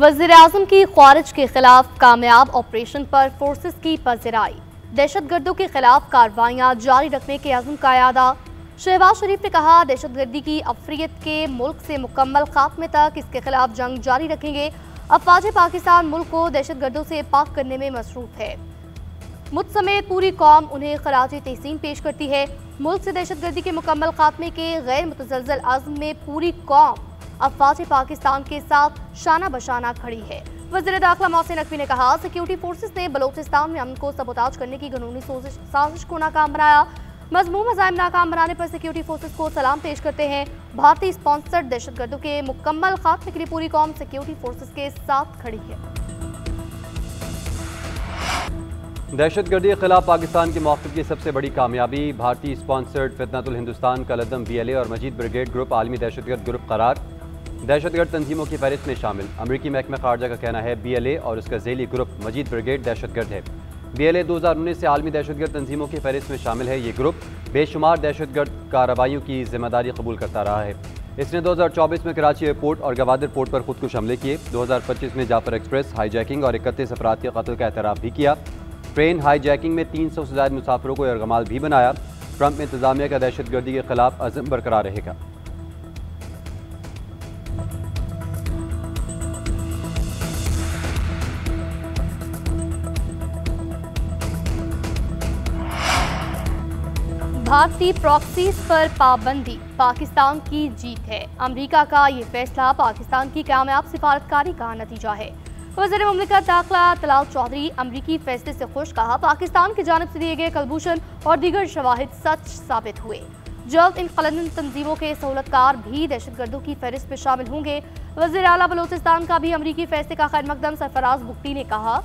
वज़ीर-ए-आज़म की ख्वारिज के खिलाफ कामयाब ऑपरेशन पर फोर्सेस की पज़िराई। दहशतगर्दों के खिलाफ कार्रवाइयाँ जारी रखने के अज़्म का यादा। शहबाज शरीफ ने कहा, दहशतगर्दी की अफरियत के मुल्क से मुकम्मल खात्मे तक इसके खिलाफ जंग जारी रखेंगे। अफवाज पाकिस्तान मुल्क को दहशतगर्दों से पाक करने में मसरूफ है। मुझ समेत पूरी कौम उन्हें खराज तहसीन पेश करती है। मुल्क से दहशतगर्दी के मुकम्मल खात्मे के गैर मुतज़लज़ल अज़्म में पूरी कौम अफवाज पाकिस्तान के साथ शाना बशाना खड़ी है। वज़ीर दाखिला मोहसिन नकवी ने कहा, सिक्योरिटी फोर्सेस ने बलोचिस्तान में अमन को सबोताज करने की कानूनी साजिश को नाकाम बनाया। मज़मूम अज़ाइम नाकाम बनाने पर सिक्योरिटी फोर्सेस को सलाम पेश करते हैं। भारतीय स्पॉन्सर्ड दहशतगर्दों के मुकम्मल खात्मे के लिए पूरी कौम सिक्योरिटी फोर्सेस के साथ खड़ी है। दहशतगर्दी के खिलाफ पाकिस्तान के मौक़िफ़ की सबसे बड़ी कामयाबी। भारतीय स्पॉन्सर्ड फितनतुल हिंदुस्तान का लदम BLA और मजीद ब्रिगेड ग्रुप आलमी दहशतगर्द ग्रुप करार। दहशतगर्द तंजीमों की फहरिस्त में शामिल। अमरीकी महकमा खारजा का कहना है BLA और उसका झेली ग्रुप मजीद ब्रिगेड दहशतगर्द है। BLA 2019 से आलमी दहशतगर्द तंजीमों की फहरिस्त में शामिल है। ये ग्रुप बेशुमार दहशतगर्द कार्रवाइयों की जिम्मेदारी कबूल करता रहा है। इसने 2024 में कराची एयरपोर्ट और गवादर पोर्ट पर खुद कुछ हमले किए। 2025 में जाफर एक्सप्रेस हाईजैकिंग और 31 अफराद के कत्ल का एतराफ़ भी किया। ट्रेन हाईजैकिंग में 300 से ज़्यादा मुसाफिरों को यरगमाल भी बनाया। ट्रंप इंतजामिया का दहशतगर्दी के खिलाफ अज़्म बरकरार रहेगा। भारतीय प्रॉक्सीज पर पाबंदी पाकिस्तान की जीत है। अमेरिका का ये फैसला पाकिस्तान की कामयाब सिफारतकारी का नतीजा है। वज़ीर मुमलिकत दाखिला तलाल चौधरी अमरीकी फैसले से खुश, कहा, पाकिस्तान की जानिब से दिए गए कलभूषण और दीगर शवाहिद सच साबित हुए। जल्द इन खलंदन तंजीमों के सहूलतकार भी दहशतगर्दों की फहरिस्त में शामिल होंगे। वज़ीर आला बलोचिस्तान का भी अमरीकी फैसले का खैर मकदम सरफराज बुगटी ने कहा,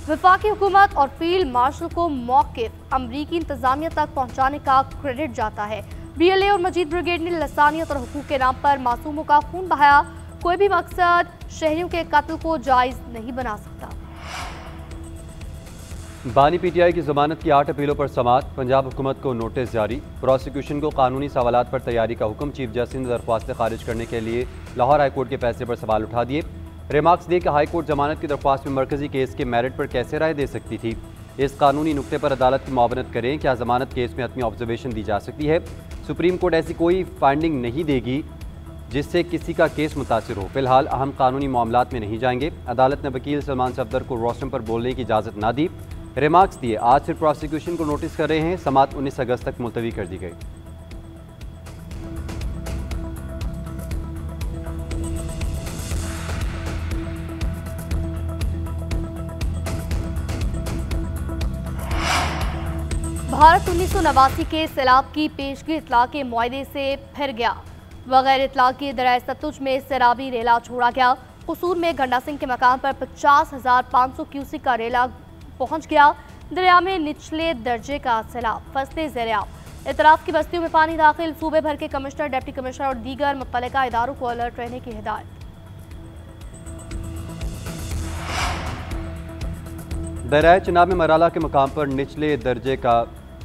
वफाकी हुकूमत और फील्ड मार्शल को मौक़िफ़ अमरीकी इंतजामिया तक पहुँचाने का क्रेडिट जाता है। BLA और मजीद ब्रिगेड ने लसानियत और हुकूक के नाम पर मासूमों का खून बहाया। कोई भी मकसद शहरियों के कत्ल को जायज़ नहीं बना सकता। बानी PTI की जमानत की 8 अपीलों पर समाअत। पंजाब हुकूमत को नोटिस जारी। प्रोसिक्यूशन को कानूनी सवालात पर तैयारी का हुक्म। चीफ जस्टिस ने दरख्वास्तें खारिज करने के लिए लाहौर हाईकोर्ट के फैसले पर सवाल उठा दिए। रिमार्क्स दिए कि हाईकोर्ट जमानत की दरख्वास्त में मरकजी केस के मेरिट पर कैसे राय दे सकती थी। इस कानूनी नुक्ते पर अदालत की मुआवनत करें। क्या जमानत केस में हतमी ऑब्जर्वेशन दी जा सकती है? सुप्रीम कोर्ट ऐसी कोई फाइंडिंग नहीं देगी जिससे किसी का केस मुतासिर हो। फिलहाल अहम कानूनी मामलात में नहीं जाएंगे। अदालत ने वकील सलमान सफदर को रोस्टम पर बोलने की इजाज़त ना दी। रिमार्क्स दिए, आज फिर प्रोसिक्यूशन को नोटिस कर रहे हैं। समाअत 19 अगस्त तक मुलतवी कर दी गई। भारत 1989 के सैलाब की पेशगी इतला के मुआहदे से फिर गया। बगैर इतला के दरिया सतलुज में सैलाबी रेला छोड़ा गया। कसूर में गंडा सिंह के मकान पर 50,500 क्यूसिक का रेला पहुंच गया। दरिया में निचले दर्जे का सैलाब, फसलें ज़ेर-ए-आब। इतराफ की बस्तियों में पानी दाखिल। सूबे भर के कमिश्नर, डिप्टी कमिश्नर और दीगर मुत्तल्लिका इदारों को अलर्ट रहने की हिदायत। दरिया चिनाब में मराला के मकाम पर निचले दर्जे का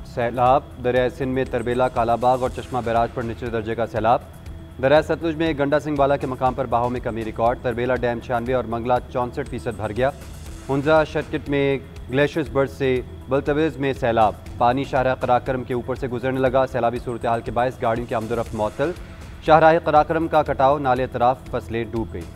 सैलाब। दरिया सिंध में तरबेला, कालाबाग और चश्मा बैराज पर निचले दर्जे का सैलाब। दरिया सतलुज में गंडा सिंह वाला के मकाम पर बहाव में कमी रिकॉर्ड। तरबेला डैम 96 और मंगला 64% भर गया। हुंजा शर्किट में ग्लेशियर्स बर्ड से बलतवेज में सैलाब। पानी शाहराह कराक्रम के ऊपर से गुजरने लगा। सैलाबी सूरत हाल के बायस गाड़ियों की आमदोरफ्त मुअत्तल। शाहराह कराक्रम का कटाव, नाले अतराफ फसलें डूब गई।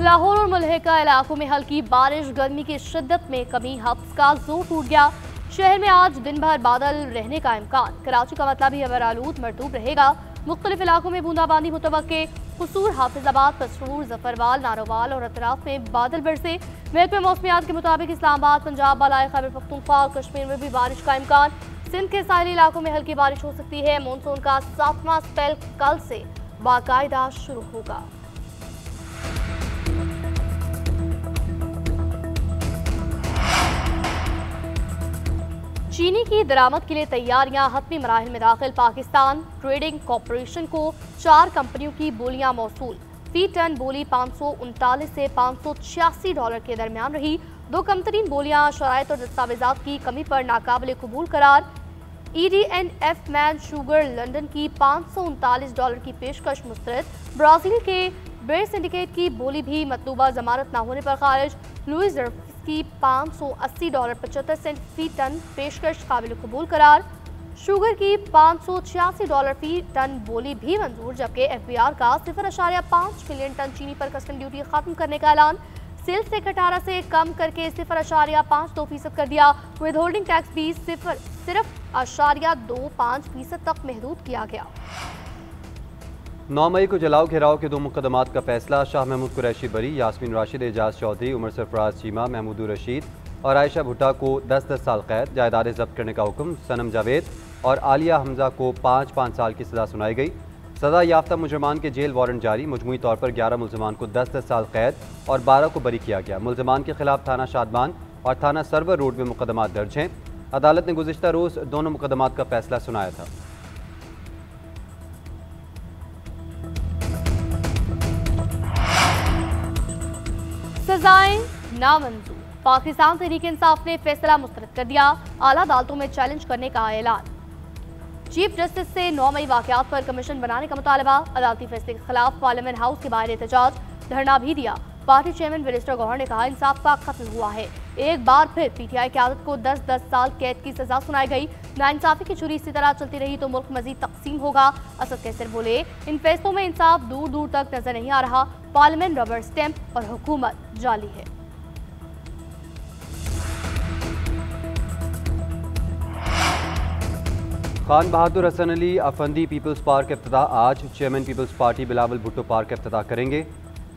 लाहौर और मुल्हिका इलाकों में हल्की बारिश, गर्मी की शिद्दत में कमी, हफ्स का जोर टूट गया। शहर में आज दिन भर बादल रहने का इम्कान। कराची का मतलब ही अबरालूद मरतूब रहेगा। मुख्तलिफ इलाकों में बूंदाबांदी मुतवक्के। कसूर, हाफिजाबाद, पसरूर, जफरवाल, नारोवाल और अतराफ में बादल बरसे। महकमे मौसमियात के मुताबिक इस्लामाबाद, पंजाब, बालाई खैबर पख्तूनख्वा और कश्मीर में भी बारिश का इम्कान। सिंध के साहिली इलाकों में हल्की बारिश हो सकती है। मानसून का 7वां स्पेल कल से बाकायदा शुरू होगा। चीनी की दरामद के लिए तैयारियां हतमी मराहिल में दाखिल। पाकिस्तान ट्रेडिंग कॉरपोरेशन को 4 कंपनियों की बोलियां मौसूल। फी टन बोली 539 से $586 के दरमियान रही। 2 कमतरीन बोलियां शराइत और दस्तावेजात की कमी पर नाकाबिल कबूल करार। EDNF मैन शुगर लंदन की $539 की पेशकश मुस्तरद। ब्राजील के बेर सिंडिकेट की बोली भी मतलूबा जमानत न होने पर खारिज। लुइस की $580.75 फी टन पेशकश काबिल कबूल करार। शुगर की $586 फी टन बोली भी मंजूर, जबकि FBR का 0.5 मिलियन टन चीनी पर कस्टम ड्यूटी खत्म करने का ऐलान। सेल्स टैक्स 18 से कम करके 0.52% कर दिया। विद होल्डिंग टैक्स भी सिर्फ 0.25% तक महदूद किया गया। 9 मई को जलाओ घेराव के 2 मुकदमात का फैसला। शाह महमूद कुरैशी बरी, यास्मीन राशिद, एजाज चौधरी, उमर सरफराज चीमा, महमूद रशीद और आयशा भुट्टा को 10-10 साल कैद, जायदादें जब्त करने का हुक्म। सनम जावेद और आलिया हमजा को 5-5 साल की सजा सुनाई गई। सजा याफ्ता मुजरमान के जेल वारंट जारी। मजमूई तौर पर 11 मुलजमान को 10-10 साल कैद और 12 को बरी किया गया। मुलजमान के खिलाफ थाना शादमान और थाना सरवर रोड में मुकदमात दर्ज हैं। अदालत ने गुज़िश्ता रोज दोनों मुकदमात का फैसला सुनाया था। सजाएं नामंजूर। पाकिस्तान तहरीक इंसाफ ने फैसला मुस्तरद कर दिया। आला अदालतों में चैलेंज करने का ऐलान। चीफ जस्टिस से 9 मई वाकयात पर कमीशन बनाने का मुतालबा। अदालती फैसले के खिलाफ पार्लियामेंट हाउस के बाहर एहतजाज, धरना भी दिया। पार्टी चेयरमैन बैरिस्टर गौहर ने कहा, इंसाफ का कत्ल हुआ है। एक बार फिर PTI क़यादत को 10-10 साल कैद की सजा सुनाई गई। नाइंसाफी की छुरी इसी तरह चलती रही तो मुल्क मजीद तकसीम होगा। असद कैसर बोले, इन फैसलों में इंसाफ दूर दूर तक नजर नहीं आ रहा। पार्लियामेंट रबर स्टैंप और हुकूमत जाली है। खान बहादुर हसन अली अफंदी पीपल्स पार्क का इफ्तिताह आज। Chairman peoples party Bilawal Bhutto park का इफ्तिताह करेंगे।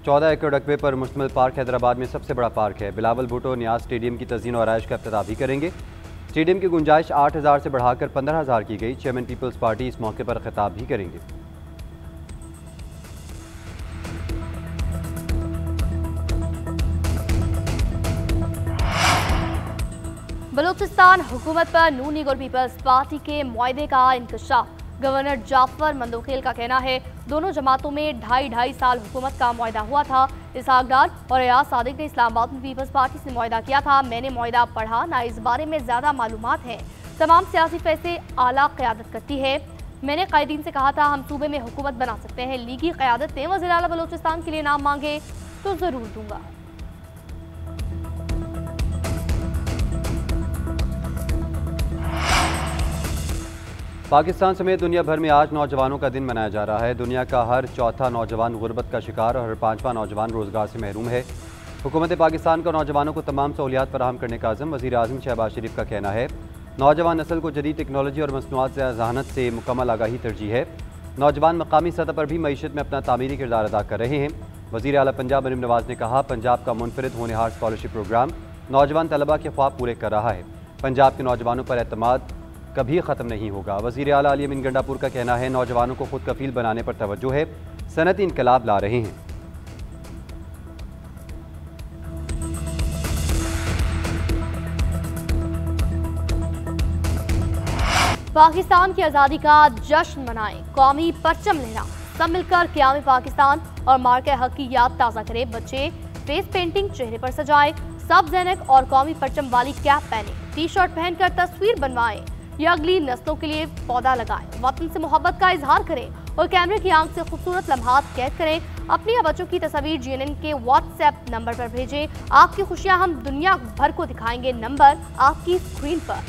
14 एकड़ रकबे पर मुश्तमिल पार्क हैदराबाद में सबसे बड़ा पार्क है। बिलावल भुट्टो न्याज स्टेडियम की तज़ीन और आराइश का इफ्तिताह भी करेंगे। स्टेडियम की गुंजाइश 8,000 से बढ़ाकर 15,000 की गई। चेयरमैन पीपल्स पार्टी इस मौके पर खिताब भी करेंगे। बलूचिस्तान हुकूमत पर नून लीग और पीपल्स पार्टी के मुआहदे का इंकशाफ। गवर्नर जाफर मंदोखेल का कहना है, दोनों जमातों में 2.5 साल हुकूमत का मुआहदा हुआ था। इसहाक डार और रियाज सादिक ने इस्लामाबाद में पीपल्स पार्टी से मुआहदा किया था। मैंने मुआहदा पढ़ा, ना इस बारे में ज़्यादा मालूमात हैं। तमाम सियासी फैसले आला क़यादत करती है। मैंने कायदीन से कहा था, हम सूबे में हुकूमत बना सकते हैं। लीगी क़यादत ने वज़ीर आला बलूचिस्तान के लिए नाम मांगे तो ज़रूर दूंगा। पाकिस्तान समेत दुनिया भर में आज नौजवानों का दिन मनाया जा रहा है। दुनिया का हर चौथा नौजवान गुर्बत का शिकार और हर 5वां नौजवान रोजगार से महरूम है। हुकूमत पाकिस्तान का नौजवानों को तमाम सहूलियात फराहम करने का अज़म। वज़ीर आज़म शहबाज शरीफ का कहना है, नौजवान नस्ल को जदीद टेक्नोलॉजी और मसनूआत से जहानत से मुकम्मल आगाही तरजीह है। नौजवान मकामी सतह पर भी मईशत में अपना तामीरी किरदार अदा कर रहे हैं। वज़ीर आला पंजाब मरीम नवाज ने कहा, पंजाब का मुनफरिद होनहार स्कॉलरशिप प्रोग्राम नौजवान तलबा के ख्वाब पूरे कर रहा है। पंजाब के नौजवानों पर एतमाद कभी ख़त्म नहीं होगा। वज़ीर आला अली अमीन गंडापुर का कहना है, नौजवानों को खुद कफील बनाने पर तवज्जो है। सनती इनकलाब ला रहे हैं। पाकिस्तान की आज़ादी का जश्न मनाएं, कौमी परचम लहरा, सब मिलकर क़याम पाकिस्तान और मार्के हक की याद ताज़ा करें। बच्चे फेस पेंटिंग चेहरे पर सजाएं, सब ज़ैनक और कौमी परचम वाली कैप पहने, टी-शर्ट पहनकर तस्वीर बनवाएं या अगली नस्लों के लिए पौधा लगाएं। वतन से मोहब्बत का इजहार करें और कैमरे की आंख से खूबसूरत लम्हात कैद करें। अपनी या बच्चों की तस्वीर GNN के WhatsApp नंबर पर भेजें। आपकी खुशियां हम दुनिया भर को दिखाएंगे। नंबर आपकी स्क्रीन पर।